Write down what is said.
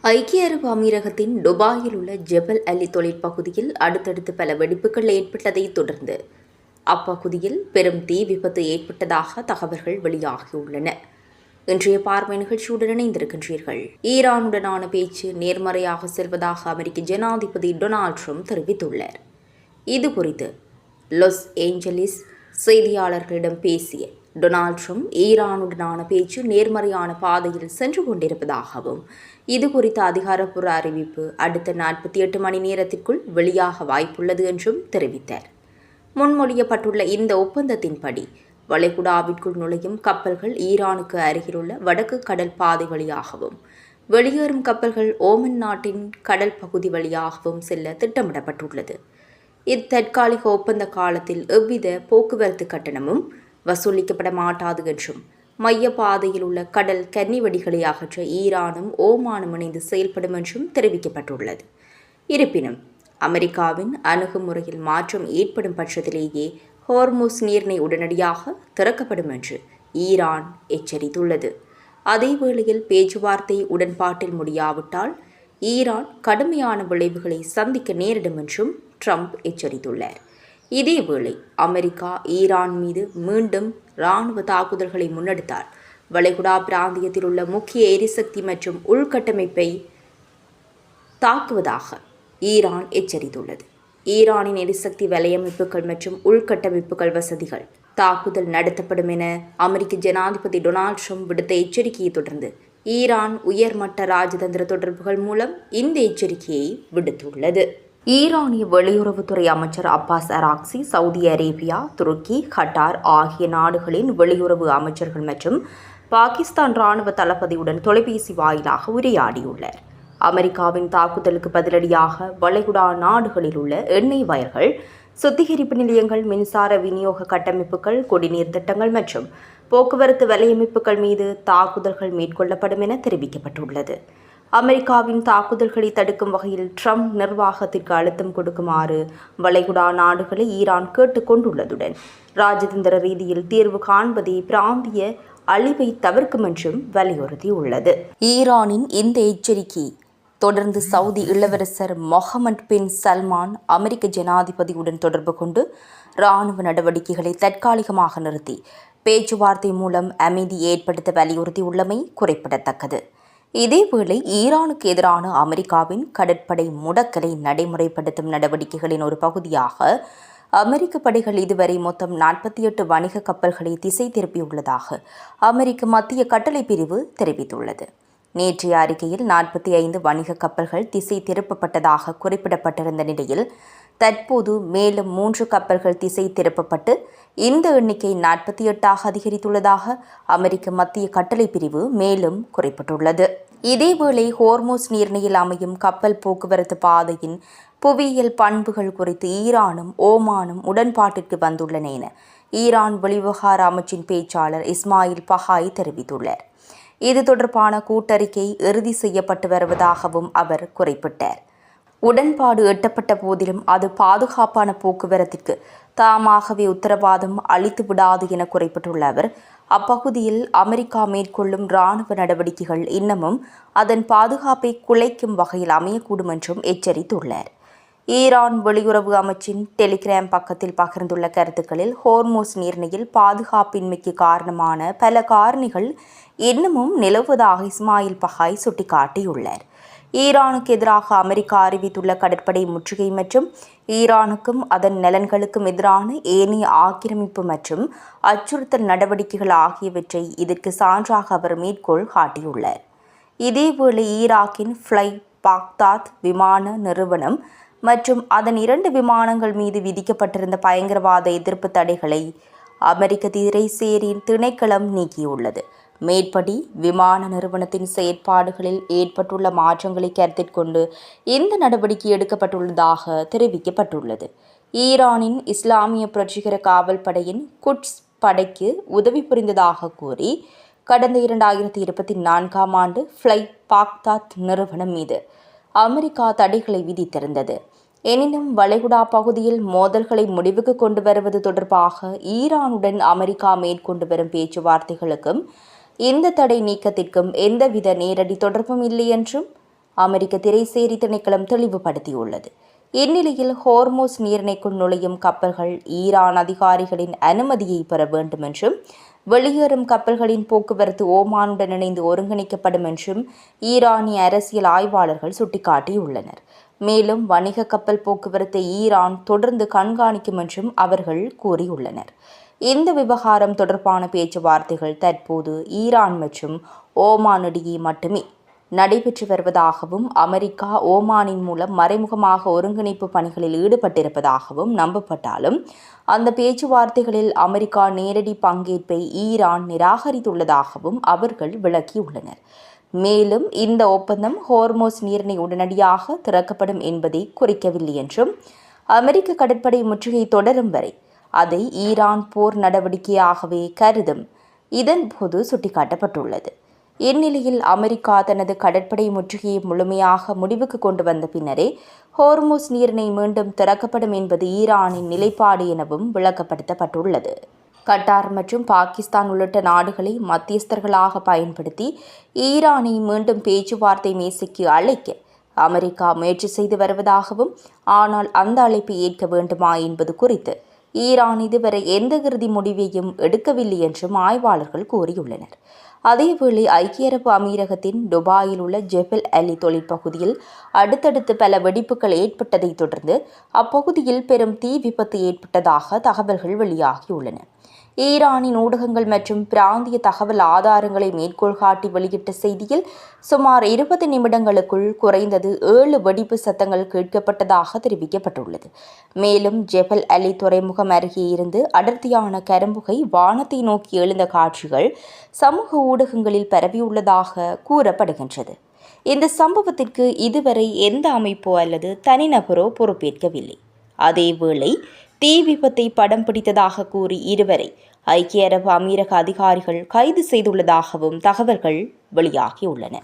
ஐக்கிய அரபு அமீரகத்தின் துபாயில் உள்ள ஜெபல் அலி தொழிற்பகுதியில் அடுத்தடுத்து பல வெடிப்புகள் ஏற்பட்டதைத் தொடர்ந்து அப்பகுதியில் பெரும் தீ விபத்து ஏற்பட்டதாக தகவல்கள் வெளியாகியுள்ளன. இன்றைய பார்வை நிகழ்ச்சியுடன் இணைந்திருக்கின்றீர்கள். ஈரானுடனான பேச்சு நேர்மறையாக செல்வதாக அமெரிக்க ஜனாதிபதி டொனால்ட் ட்ரம்ப் தெரிவித்துள்ளார். இதுகுறித்து லாஸ் ஏஞ்சலிஸ் செய்தியாளர்களிடம் பேசிய டொனால்ட் ட்ரம்ப் ஈரானுடனான பேச்சு நேர்மறையான பாதையில் சென்று கொண்டிருப்பதாகவும் இதுகுறித்த அதிகாரப்பூர்வ அறிவிப்பு அடுத்த 48 மணி நேரத்திற்குள் வெளியாக வாய்ப்புள்ளது என்றும் தெரிவித்தார். முன்மொழியப்பட்டுள்ள இந்த ஒப்பந்தத்தின்படி வளைகுடாவிற்குள் நுழையும் கப்பல்கள் ஈரானுக்கு அருகிலுள்ள வடக்கு கடல் பாதை வழியாகவும் வெளியேறும் கப்பல்கள் ஓமன் நாட்டின் கடல் பகுதி வழியாகவும் செல்ல திட்டமிடப்பட்டுள்ளது. இத்தற்காலிக ஒப்பந்த காலத்தில் எவ்வித போக்குவரத்து கட்டணமும் வசூலிக்கப்பட மாட்டாது என்றும் மைய பாதையில் உள்ள கடல் கன்னிவெடிகளை அகற்ற ஈரானும் ஓமானும் இணைந்து செயல்படும் என்றும் தெரிவிக்கப்பட்டுள்ளது. இருப்பினும் அமெரிக்காவின் அணுகுமுறையில் மாற்றம் ஏற்படும் பட்சத்திலேயே ஹோர்முஸ் நீரிணை உடனடியாக திறக்கப்படும் என்று ஈரான் எச்சரித்துள்ளது. அதேவேளையில் பேச்சுவார்த்தை உடன்பாட்டில் முடியாவிட்டால் ஈரான் கடுமையான விளைவுகளை சந்திக்க நேரிடும் என்றும் ட்ரம்ப் எச்சரித்துள்ளார். இதேவேளை அமெரிக்கா ஈரான் மீது மீண்டும் இராணுவ தாக்குதல்களை முன்னெடுத்தால் வளைகுடா பிராந்தியத்தில் உள்ள முக்கிய எரிசக்தி மற்றும் உள்கட்டமைப்பை தாக்குவதாக ஈரான் எச்சரித்துள்ளது. ஈரானின் எரிசக்தி வலையமைப்புகள் மற்றும் உள்கட்டமைப்புகள் வசதிகள் தாக்குதல் நடத்தப்படும் என அமெரிக்க ஜனாதிபதி டொனால்ட் ட்ரம்ப் விடுத்த எச்சரிக்கையை தொடர்ந்து ஈரான் உயர்மட்ட ராஜதந்திர தொடர்புகள் மூலம் இந்த எச்சரிக்கையை விடுத்துள்ளது. ஈரானிய வெளியுறவுத்துறை அமைச்சர் அப்பாஸ் அராக்சி சவுதி அரேபியா, துருக்கி, கட்டார் ஆகிய நாடுகளின் வெளியுறவு அமைச்சர்கள் மற்றும் பாகிஸ்தான் இராணுவ தளபதியுடன் தொலைபேசி வாயிலாக உரையாடியுள்ளார். அமெரிக்காவின் தாக்குதலுக்கு பதிலடியாக வளைகுடா நாடுகளில் உள்ள எண்ணெய் வயல்கள், சுத்திகரிப்பு நிலையங்கள், மின்சார விநியோக கட்டமைப்புகள், குடிநீர் திட்டங்கள் மற்றும் போக்குவரத்து வலையமைப்புகள் மீது தாக்குதல்கள் மேற்கொள்ளப்படும் என தெரிவிக்கப்பட்டுள்ளது. அமெரிக்காவின் தாக்குதல்களை தடுக்கும் வகையில் ட்ரம்ப் நிர்வாகத்திற்கு அழுத்தம் கொடுக்குமாறு வளைகுடா நாடுகளை ஈரான் கேட்டுக் கொண்டுள்ளதுடன் ராஜதந்திர ரீதியில் தீர்வு காண்பதே பிராந்திய அழிவை தவிர்க்கும் என்றும் வலியுறுத்தியுள்ளது. ஈரானின் இந்த எச்சரிக்கை தொடர்ந்து சவுதி இளவரசர் மொஹமட் பின் சல்மான் அமெரிக்க ஜனாதிபதியுடன் தொடர்பு கொண்டு இராணுவ நடவடிக்கைகளை தற்காலிகமாக நிறுத்தி பேச்சுவார்த்தை மூலம் அமைதி ஏற்படுத்த வலியுறுத்தியுள்ளமை குறிப்பிடத்தக்கது. இதேவேளை ஈரானுக்கு எதிரான அமெரிக்காவின் கடற்படை முடக்கலை நடைமுறைப்படுத்தும் நடவடிக்கைகளின் ஒரு பகுதியாக அமெரிக்க படைகள் இதுவரை மொத்தம் 48 வணிக கப்பல்களை திசை திருப்பியுள்ளதாக அமெரிக்க மத்திய கட்டளை பிரிவு தெரிவித்துள்ளது. நேற்றைய அறிக்கையில் 45 வணிக கப்பல்கள் திசை திருப்பப்பட்டதாக குறிப்பிடப்பட்டிருந்த நிலையில் தற்போது மேலும் 3 கப்பல்கள் திசை திருப்பப்பட்டு இந்த எண்ணிக்கை 48ஆக அதிகரித்துள்ளதாக அமெரிக்க மத்திய கட்டளை பிரிவு மேலும் குறிப்பிட்டுள்ளது. இதேவேளை ஹோர்முஸ் நீரிணையில் அமையும் கப்பல் போக்குவரத்து பாதையின் புவியியல் பண்புகள் குறித்து ஈரானும் ஓமானும் உடன்பாட்டிற்கு வந்துள்ளன என ஈரான் வெளிவிவகார அமைச்சின் பேச்சாளர் இஸ்மாயில் பஹாய் தெரிவித்துள்ளார். இது தொடர்பான கூட்டறிக்கை இறுதி செய்யப்பட்டு வருவதாகவும் அவர் குறிப்பிட்டார். உடன்பாடு எட்டப்பட்ட போதிலும் அது பாதுகாப்பான போக்குவரத்திற்கு தாமாகவே உத்தரவாதம் அளித்து விடாது என குறிப்பிட்டுள்ள அவர் அப்பகுதியில் அமெரிக்கா மேற்கொள்ளும் இராணுவ நடவடிக்கைகள் இன்னமும் அதன் பாதுகாப்பை குலைக்கும் வகையில் அமையக்கூடும் என்றும் எச்சரித்துள்ளார். ஈரான் வெளியுறவு அமைச்சின் டெலிகிராம் பக்கத்தில் பகிர்ந்துள்ள கருத்துக்களில் ஹோர்முஸ் நீரிணையில் பாதுகாப்பின்மைக்கு காரணமான பல காரணிகள் இன்னமும் நிலவுவதாக இஸ்மாயில் பஹாய் சுட்டிக்காட்டியுள்ளார். ஈரானுக்கு எதிராக அமெரிக்கா அறிவித்துள்ள கடற்படை முற்றுகை மற்றும் ஈரானுக்கும் அதன் நலன்களுக்கும் எதிரான ஏனைய ஆக்கிரமிப்பு மற்றும் அச்சுறுத்தல் நடவடிக்கைகள் ஆகியவற்றை இதற்கு சான்றாக அவர் மேற்கோள் காட்டியுள்ளார். இதேவேளை ஈராக்கின் ஃப்ளை பாக்தாத் விமான நிறுவனம் மற்றும் அதன் 2 விமானங்கள் மீது விதிக்கப்பட்டிருந்த பயங்கரவாத எதிர்ப்பு தடைகளை அமெரிக்க திரைசேரியின் திணைக்களம் நீக்கியுள்ளது. மேற்படி விமான நிறுவனத்தின் செயற்பாடுகளில் ஏற்பட்டுள்ள மாற்றங்களை கருத்தில் கொண்டு இந்த நடவடிக்கை எடுக்கப்பட்டுள்ளதாக தெரிவிக்கப்பட்டுள்ளது. ஈரானின் இஸ்லாமிய புரட்சிகர காவல் படையின் குட்ஸ் படைக்கு உதவி புரிந்ததாக கூறி கடந்த 2024ஆம் ஆண்டு ஃப்ளை பாக்தாத் நிறுவனம் மீது அமெரிக்கா தடைகளை விதித்திருந்தது. எனினும் வளைகுடா பகுதியில் மோதல்களை முடிவுக்கு கொண்டு வருவது தொடர்பாக ஈரானுடன் அமெரிக்கா மேற்கொண்டு வரும் பேச்சுவார்த்தைகளுக்கும் இந்த தடை நீக்கத்திற்கும் எந்தவித நேரடி தொடர்பும் இல்லை என்றும் அமெரிக்க திரைசேரி திணைக்களம் தெளிவுபடுத்தியுள்ளது. இந்நிலையில் ஹோர்மோஸ் நீரிணைக்குள் நுழையும் கப்பல்கள் ஈரான் அதிகாரிகளின் அனுமதியை பெற வேண்டும் என்றும் வெளியேறும் கப்பல்களின் போக்குவரத்து ஓமானுடன் இணைந்து ஒருங்கிணைக்கப்படும் என்றும் ஈரானிய அரசியல் ஆய்வாளர்கள் சுட்டிக்காட்டியுள்ளனர். மேலும் வணிக கப்பல் போக்குவரத்தை ஈரான் தொடர்ந்து கண்காணிக்கும் என்றும் அவர்கள் கூறியுள்ளனர். இந்த விவகாரம் தொடர்பான பேச்சுவார்த்தைகள் தற்போது ஈரான் மற்றும் ஓமான் இடையே மட்டுமே நடைபெற்று வருவதாகவும் அமெரிக்கா ஓமானின் மூலம் மறைமுகமாக ஒருங்கிணைப்பு பணிகளில் ஈடுபட்டிருப்பதாகவும் நம்பப்பட்டாலும் அந்த பேச்சுவார்த்தைகளில் அமெரிக்கா நேரடி பங்கேற்பை ஈரான் நிராகரித்துள்ளதாகவும் அவர்கள் விளக்கியுள்ளனர். மேலும் இந்த ஒப்பந்தம் ஹோர்மோஸ் நீரிணை உடனடியாக திறக்கப்படும் என்பதை குறிக்கவில்லை என்றும் அமெரிக்க கடற்படை முற்றுகை தொடரும் வரை அதை ஈரான் போர் நடவடிக்கையாகவே கருதும் இதன்போது சுட்டிக்காட்டப்பட்டுள்ளது. இந்நிலையில் அமெரிக்கா தனது கடற்படை முற்றுகையை முழுமையாக முடிவுக்கு கொண்டு வந்த பின்னரே ஹோர்மோஸ் நீரிணை மீண்டும் திறக்கப்படும் என்பது ஈரானின் நிலைப்பாடு எனவும் விளக்கப்படுத்தப்பட்டுள்ளது. கட்டார் மற்றும் பாகிஸ்தான் உள்ளிட்ட நாடுகளை மத்தியஸ்தர்களாக பயன்படுத்தி ஈரானை மீண்டும் பேச்சுவார்த்தை மேசைக்கு அழைக்க அமெரிக்கா முயற்சி செய்து வருவதாகவும், ஆனால் அந்த அழைப்பை ஏற்க வேண்டுமா என்பது குறித்து ஈரான் இதுவரை எந்த இறுதி முடிவையும் எடுக்கவில்லை என்றும் ஆய்வாளர்கள் கூறியுள்ளனர். அதேவேளை ஐக்கிய அரபு அமீரகத்தின் துபாயில் உள்ள ஜெபல் அலி தொழிற்பகுதியில் அடுத்தடுத்து பல வெடிப்புகள் ஏற்பட்டதை தொடர்ந்து அப்பகுதியில் பெரும் தீ விபத்து ஏற்பட்டதாக தகவல்கள் வெளியாகியுள்ளன. ஈரானின் ஊடகங்கள் மற்றும் பிராந்திய தகவல் ஆதாரங்களை மேற்கோள் காட்டி வெளியிட்ட செய்தியில் சுமார் 20 நிமிடங்களுக்குள் குறைந்தது 7 வெடிப்பு சத்தங்கள் கேட்கப்பட்டதாக தெரிவிக்கப்பட்டுள்ளது. மேலும் ஜெபல் அலி துறைமுகம் அருகே இருந்து அடர்த்தியான கரும்புகை வானத்தை நோக்கி எழுந்த காட்சிகள் சமூக ஊடகங்களில் பரவியுள்ளதாக கூறப்படுகின்றது. இந்த சம்பவத்திற்கு இதுவரை எந்த அமைப்போ அல்லது தனிநபரோ பொறுப்பேற்கவில்லை. அதேவேளை தீ விபத்தை படம் பிடித்ததாக கூறி இருவரை ஐக்கிய அரபு அமீரக அதிகாரிகள் கைது செய்துள்ளதாகவும் தகவல்கள் வெளியாகியுள்ளன.